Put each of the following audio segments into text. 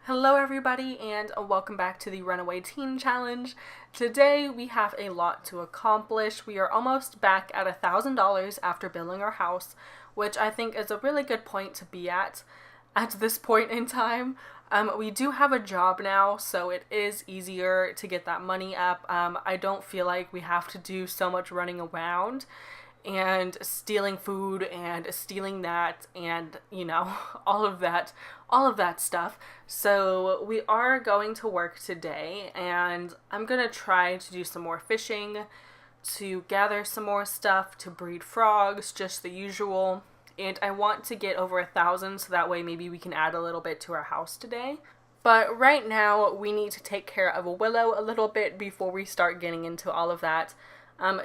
Hello everybody and welcome back to the Runaway Teen Challenge. Today we have a lot to accomplish. We are almost back at $1,000 after building our house, which I think is a really good point to be at this point in time. We do have a job now, so it is easier to get that money up. I don't feel like we have to do so much running around and stealing food and stealing that and, you know, all of that stuff. So we are going to work today and I'm gonna try to do some more fishing, to gather some more stuff, to breed frogs, just the usual. And I want to get over 1,000 so that way maybe we can add a little bit to our house today. But right now we need to take care of Willow a little bit before we start getting into all of that.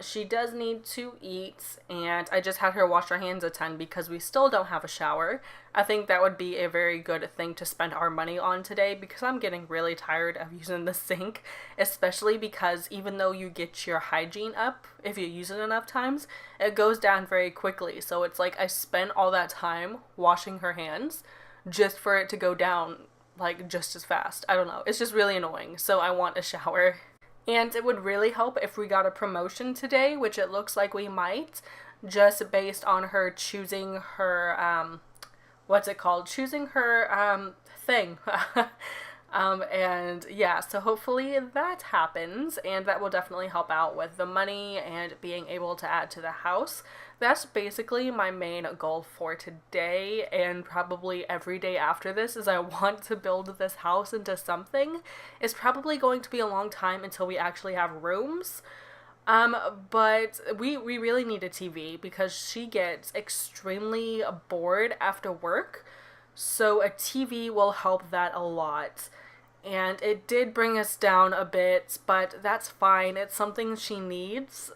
She does need to eat, and I just had her wash her hands a ton because we still don't have a shower. I think that would be a very good thing to spend our money on today because I'm getting really tired of using the sink, especially because even though you get your hygiene up, if you use it enough times, it goes down very quickly. So it's like I spent all that time washing her hands just for it to go down like just as fast. I don't know. It's just really annoying. So I want a shower. And it would really help if we got a promotion today, which it looks like we might, just based on her choosing her, choosing her, thing. And yeah, so hopefully that happens, and that will definitely help out with the money and being able to add to the house. That's basically my main goal for today, and probably every day after this, is I want to build this house into something. It's probably going to be a long time until we actually have rooms. But we really need a TV because she gets extremely bored after work. So a TV will help that a lot. And it did bring us down a bit, but that's fine. It's something she needs.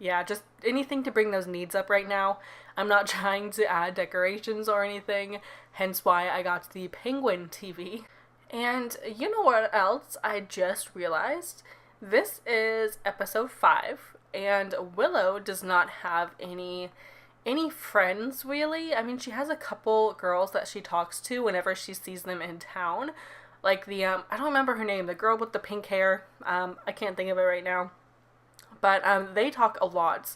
Yeah, just anything to bring those needs up right now. I'm not trying to add decorations or anything, hence why I got the Penguin TV. And you know what else I just realized? This is episode 5, and Willow does not have any friends, really. I mean, she has a couple girls that she talks to whenever she sees them in town. Like the, I don't remember her name, the girl with the pink hair. I can't think of it right now. But they talk a lot.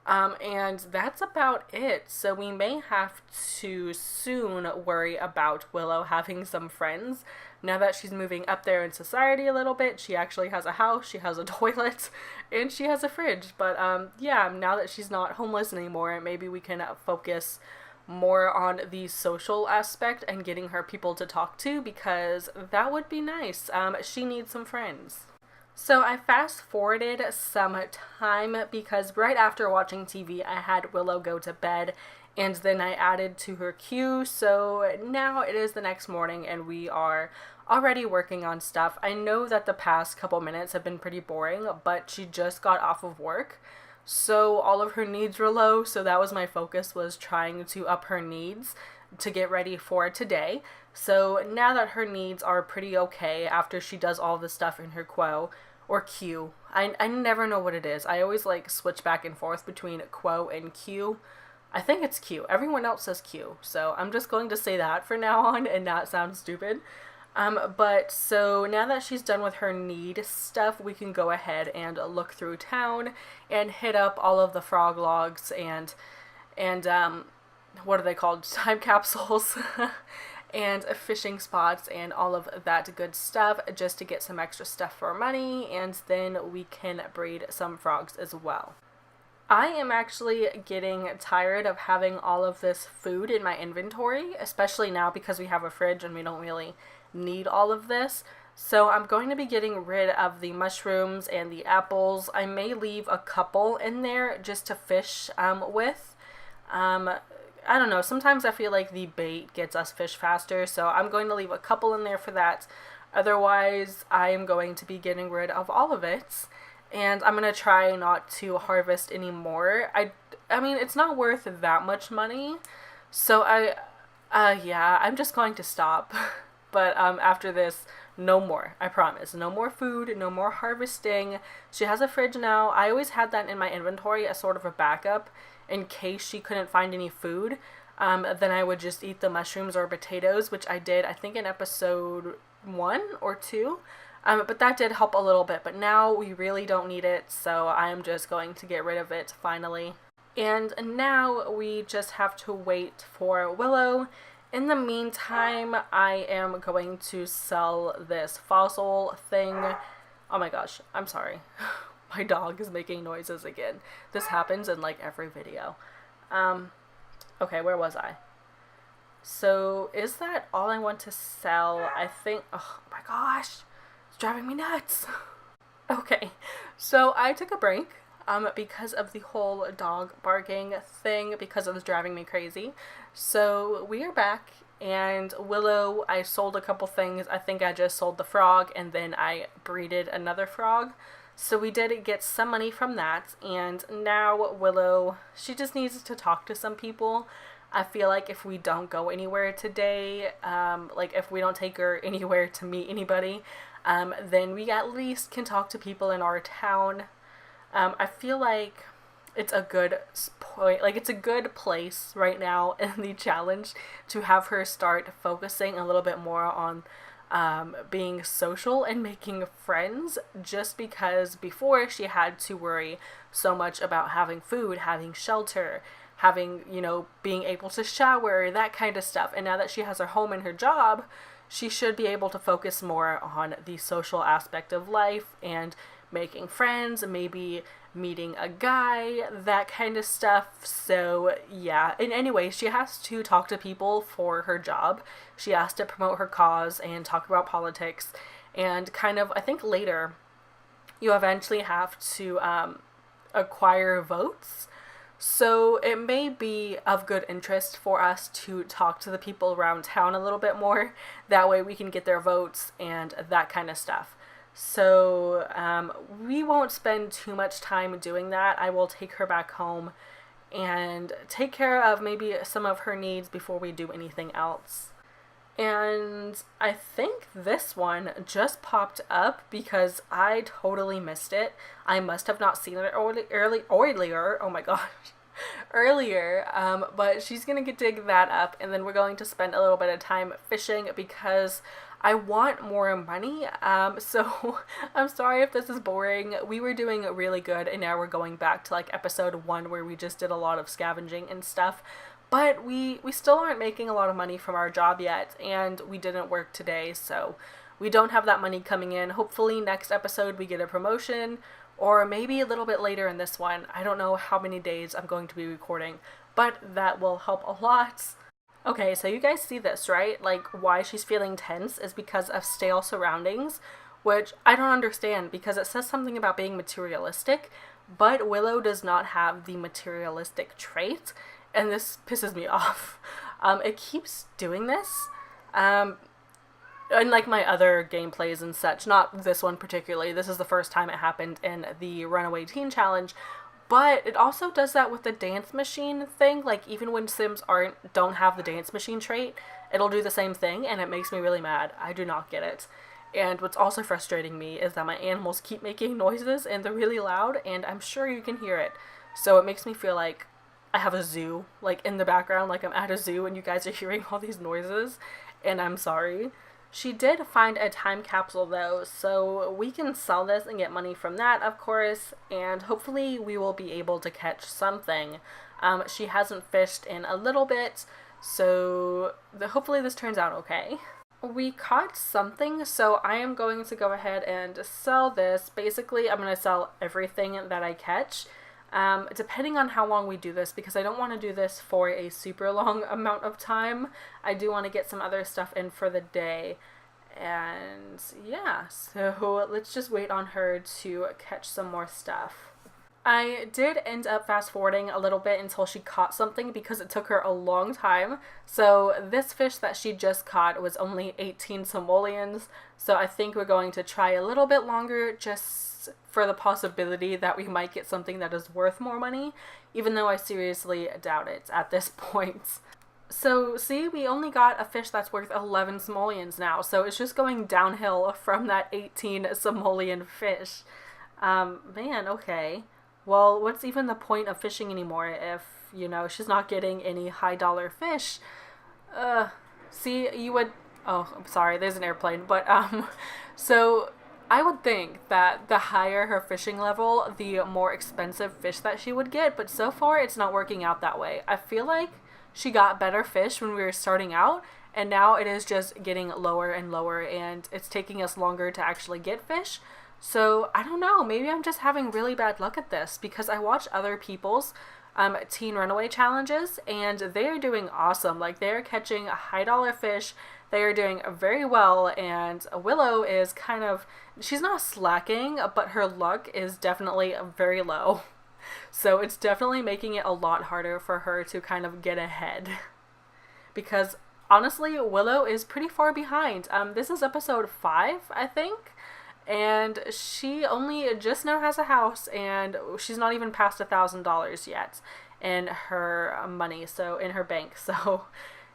And that's about it. So we may have to soon worry about Willow having some friends. Now that she's moving up there in society a little bit, she actually has a house, she has a toilet, and she has a fridge. But yeah, now that she's not homeless anymore, maybe we can focus more on the social aspect and getting her people to talk to, because that would be nice. She needs some friends. So I fast forwarded some time because right after watching TV, I had Willow go to bed and then I added to her queue. So now it is the next morning and we are already working on stuff. I know that the past couple minutes have been pretty boring, but she just got off of work. So all of her needs were low. So that was my focus, was trying to up her needs to get ready for today. So now that her needs are pretty okay after she does all the stuff in her queue, I never know what it is. I always like switch back and forth between quo and queue. I think it's queue. Everyone else says queue. So I'm just going to say that for now on and not sound stupid. But so now that she's done with her need stuff, we can go ahead and look through town and hit up all of the frog logs and what are they called? Time capsules and fishing spots and all of that good stuff just to get some extra stuff for money, and then we can breed some frogs as well. I am actually getting tired of having all of this food in my inventory, especially now because we have a fridge and we don't really need all of this. So I'm going to be getting rid of the mushrooms and the apples. I may leave a couple in there just to fish with. I don't know, sometimes I feel like the bait gets us fish faster, so I'm going to leave a couple in there for that. Otherwise, I am going to be getting rid of all of it, and I'm going to try not to harvest anymore. I mean, it's not worth that much money, so yeah, I'm just going to stop. But after this, no more. I promise. No more food, no more harvesting. She has a fridge now. I always had that in my inventory as sort of a backup in case she couldn't find any food. then I would just eat the mushrooms or potatoes, which I did, I think, in episode 1 or 2. But that did help a little bit, but now we really don't need it, so I'm just going to get rid of it finally. And now we just have to wait for Willow. In the meantime, I am going to sell this fossil thing. Oh my gosh, I'm sorry. My dog is making noises again. This happens in like every video. Okay, where was I? So, is that all I want to sell? I think, oh my gosh, it's driving me nuts. Okay, so I took a break because of the whole dog barking thing, because it was driving me crazy. So we are back, and Willow, I sold a couple things. I think I just sold the frog, and then I breeded another frog. So we did get some money from that, and now Willow, she just needs to talk to some people. I feel like if we don't go anywhere today, like if we don't take her anywhere to meet anybody, then we at least can talk to people in our town. I feel like it's a good point, like it's a good place right now in the challenge to have her start focusing a little bit more on being social and making friends, just because before she had to worry so much about having food, having shelter, having, you know, being able to shower, that kind of stuff. And now that she has her home and her job, she should be able to focus more on the social aspect of life and making friends, maybe meeting a guy, that kind of stuff. So yeah, and anyway, she has to talk to people for her job. She has to promote her cause and talk about politics, and kind of, I think later you eventually have to acquire votes. So it may be of good interest for us to talk to the people around town a little bit more. That way we can get their votes and that kind of stuff. So we won't spend too much time doing that. I will take her back home and take care of maybe some of her needs before we do anything else. And I think this one just popped up because I totally missed it. I must have not seen it earlier. Oh my gosh. Earlier, but she's gonna dig that up, and then we're going to spend a little bit of time fishing because I want more money. So I'm sorry if this is boring. We were doing really good, and now we're going back to like episode 1 where we just did a lot of scavenging and stuff. But we still aren't making a lot of money from our job yet, and we didn't work today, so we don't have that money coming in. Hopefully next episode we get a promotion, or maybe a little bit later in this one. I don't know how many days I'm going to be recording, but that will help a lot. Okay, so you guys see this, right? Like, why she's feeling tense is because of stale surroundings, which I don't understand because it says something about being materialistic, but Willow does not have the materialistic trait, and this pisses me off. It keeps doing this. Unlike my other gameplays and such, not this one particularly, this is the first time it happened in the Runaway Teen Challenge, but it also does that with the dance machine thing. Like, even when Sims don't have the dance machine trait, it'll do the same thing, and it makes me really mad. I do not get it. And what's also frustrating me is that my animals keep making noises, and they're really loud, and I'm sure you can hear it. So it makes me feel like I have a zoo, like, in the background, like I'm at a zoo and you guys are hearing all these noises, and I'm sorry. She did find a time capsule though, so we can sell this and get money from that, of course, and hopefully we will be able to catch something. She hasn't fished in a little bit, so hopefully this turns out okay. We caught something, so I am going to go ahead and sell this. Basically, I'm going to sell everything that I catch. Depending on how long we do this, because I don't want to do this for a super long amount of time. I do want to get some other stuff in for the day. And yeah, so let's just wait on her to catch some more stuff. I did end up fast forwarding a little bit until she caught something because it took her a long time. So this fish that she just caught was only 18 simoleons. So I think we're going to try a little bit longer just for the possibility that we might get something that is worth more money, even though I seriously doubt it at this point. So see, we only got a fish that's worth 11 simoleons now, so it's just going downhill from that 18 simoleon fish. Man, okay. Well, what's even the point of fishing anymore if you know, she's not getting any high dollar fish. See, you would, oh, I'm sorry, there's an airplane, but, so I would think that the higher her fishing level, the more expensive fish that she would get, but so far it's not working out that way. I feel like she got better fish when we were starting out, and now it is just getting lower and lower, and it's taking us longer to actually get fish. So I don't know, maybe I'm just having really bad luck at this, because I watch other people's teen runaway challenges, and they're doing awesome. Like, they're catching high dollar fish, they are doing very well, and Willow is kind of, she's not slacking, but her luck is definitely very low. So it's definitely making it a lot harder for her to kind of get ahead. Because honestly, Willow is pretty far behind. This is episode 5, I think. And she only just now has a house, and she's not even past $1,000 yet in her money, so in her bank. So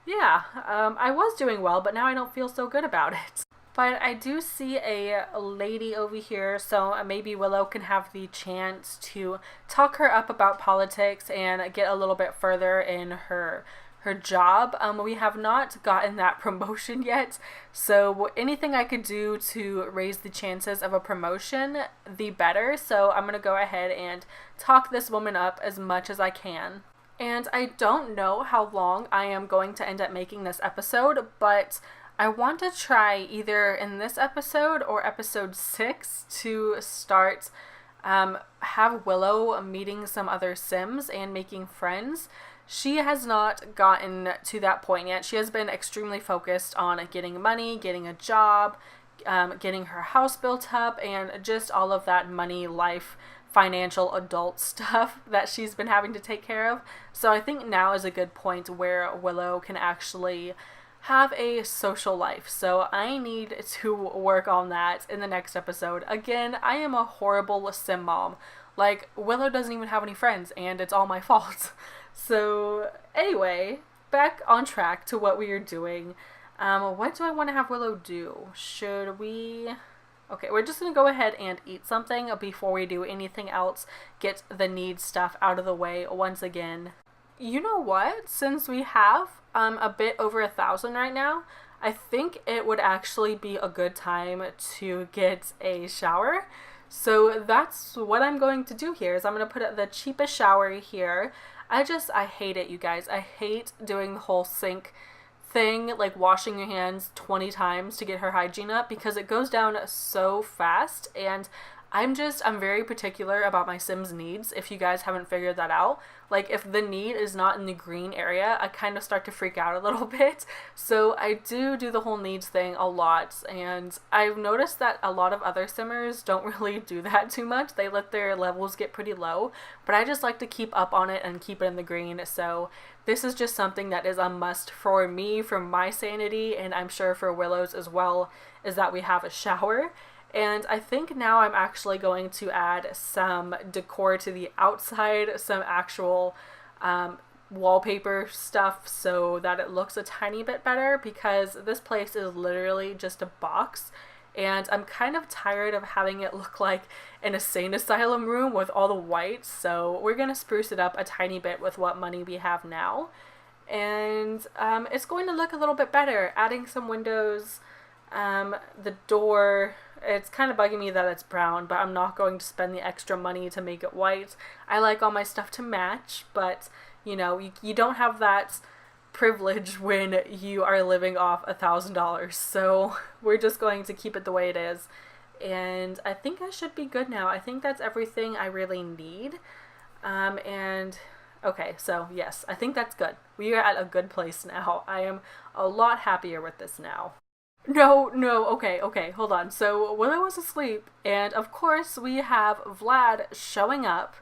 yeah, I was doing well, but now I don't feel so good about it. But I do see a lady over here, so maybe Willow can have the chance to talk her up about politics and get a little bit further in her job. We have not gotten that promotion yet, so anything I could do to raise the chances of a promotion, the better. So I'm gonna go ahead and talk this woman up as much as I can. And I don't know how long I am going to end up making this episode, but I want to try either in this episode or episode 6 to start have Willow meeting some other Sims and making friends. She has not gotten to that point yet. She has been extremely focused on getting money, getting a job, getting her house built up, and just all of that money, life, financial adult stuff that she's been having to take care of. So I think now is a good point where Willow can actually have a social life. So I need to work on that in the next episode. Again, I am a horrible sim mom. Like, Willow doesn't even have any friends, and it's all my fault. So anyway, back on track to what we are doing. What do I want to have Willow do? Should we... Okay, we're just going to go ahead and eat something before we do anything else. Get the need stuff out of the way once again. You know what? Since we have a bit over 1,000 right now, I think it would actually be a good time to get a shower. So that's what I'm going to do here, is I'm going to put the cheapest shower here. I hate it, you guys. I hate doing the whole sink thing, like washing your hands 20 times to get her hygiene up, because it goes down so fast, and I'm very particular about my Sims needs, if you guys haven't figured that out. Like, if the need is not in the green area, I kind of start to freak out a little bit. So I do the whole needs thing a lot, and I've noticed that a lot of other Simmers don't really do that too much. They let their levels get pretty low, but I just like to keep up on it and keep it in the green. So this is just something that is a must for me, for my sanity, and I'm sure for Willow's as well, is that we have a shower. And I think now I'm actually going to add some decor to the outside, some actual wallpaper stuff, so that it looks a tiny bit better, because this place is literally just a box, and I'm kind of tired of having it look like an insane asylum room with all the whites. So we're going to spruce it up a tiny bit with what money we have now, and it's going to look a little bit better, adding some windows, the door. It's kind of bugging me that it's brown, but I'm not going to spend the extra money to make it white. I like all my stuff to match, but you know, you don't have that privilege when you are living off $1,000. So we're just going to keep it the way it is. And I think I should be good now. I think that's everything I really need. And okay, so yes, I think that's good. We are at a good place now. I am a lot happier with this now. No, okay, hold on. So Willow was asleep, and of course we have Vlad showing up,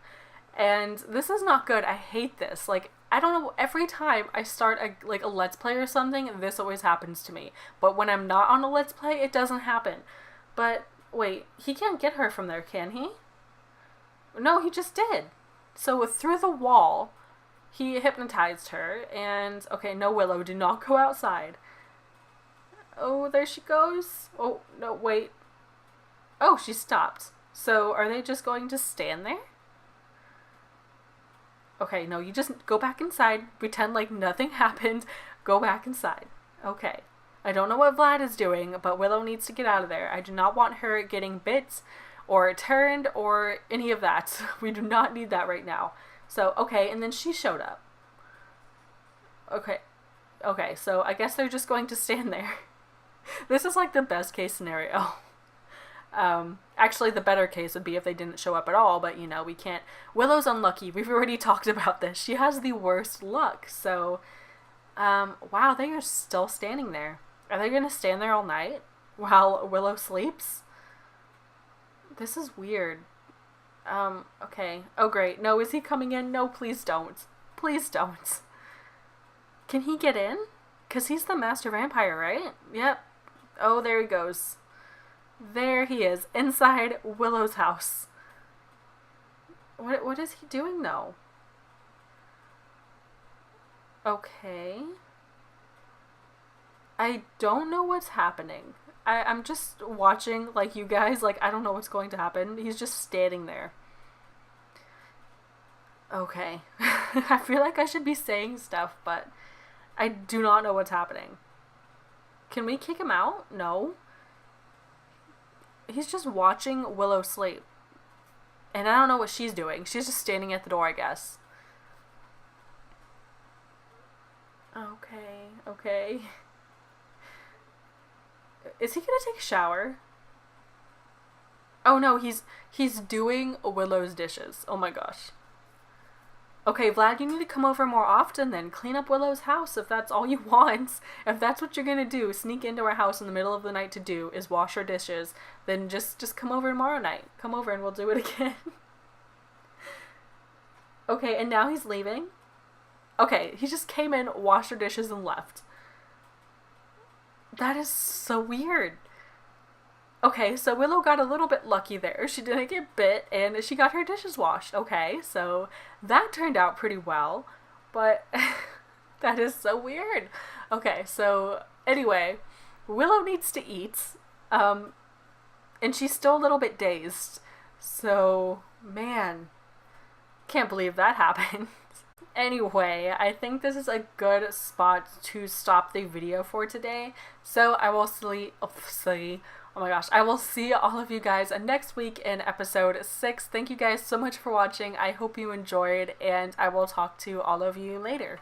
and this is not good. I hate this. Like, I don't know, every time I start a Let's Play or something, this always happens to me. But when I'm not on a Let's Play, it doesn't happen. But, wait, he can't get her from there, can he? No, he just did. So through the wall, he hypnotized her, and, okay, no, Willow, do not go outside. Oh, there she goes. Oh, no, wait. Oh, she stopped. So are they just going to stand there? Okay, no, you just go back inside, pretend like nothing happened, go back inside. Okay. I don't know what Vlad is doing, but Willow needs to get out of there. I do not want her getting bit or turned or any of that. We do not need that right now. So, okay, and then she showed up. Okay. Okay, so I guess they're just going to stand there. This is like the best case scenario. Actually, the better case would be if they didn't show up at all, but you know, we can't. Willow's unlucky. We've already talked about this. She has the worst luck, so, wow, they are still standing there. Are they gonna stand there all night while Willow sleeps? This is weird. Okay. Oh, great. No, is he coming in? No, please don't. Please don't. Can he get in? Because he's the master vampire, right? Yep. Oh, there he goes. There he is, inside Willow's house. What is he doing, though? Okay. I don't know what's happening. I'm just watching, like, you guys, like, I don't know what's going to happen. He's just standing there. Okay. I feel like I should be saying stuff, but I do not know what's happening. Can we kick him out? No. He's just watching Willow sleep. And I don't know what she's doing. She's just standing at the door, I guess. Okay, okay. Is he gonna take a shower? Oh no, he's doing Willow's dishes. Oh my gosh. Okay, Vlad, you need to come over more often then. Clean up Willow's house if that's all you want. If that's what you're gonna do, sneak into our house in the middle of the night to do, is wash her dishes, then just come over tomorrow night. Come over and we'll do it again. Okay, and now he's leaving. Okay, he just came in, washed her dishes, and left. That is so weird. Okay, so Willow got a little bit lucky there. She didn't get bit, and she got her dishes washed. Okay, so that turned out pretty well, but that is so weird. Okay, so anyway, Willow needs to eat, and she's still a little bit dazed. So, man, can't believe that happened. Anyway, I think this is a good spot to stop the video for today. So I will oh my gosh, I will see all of you guys next week in episode 6. Thank you guys so much for watching. I hope you enjoyed, and I will talk to all of you later.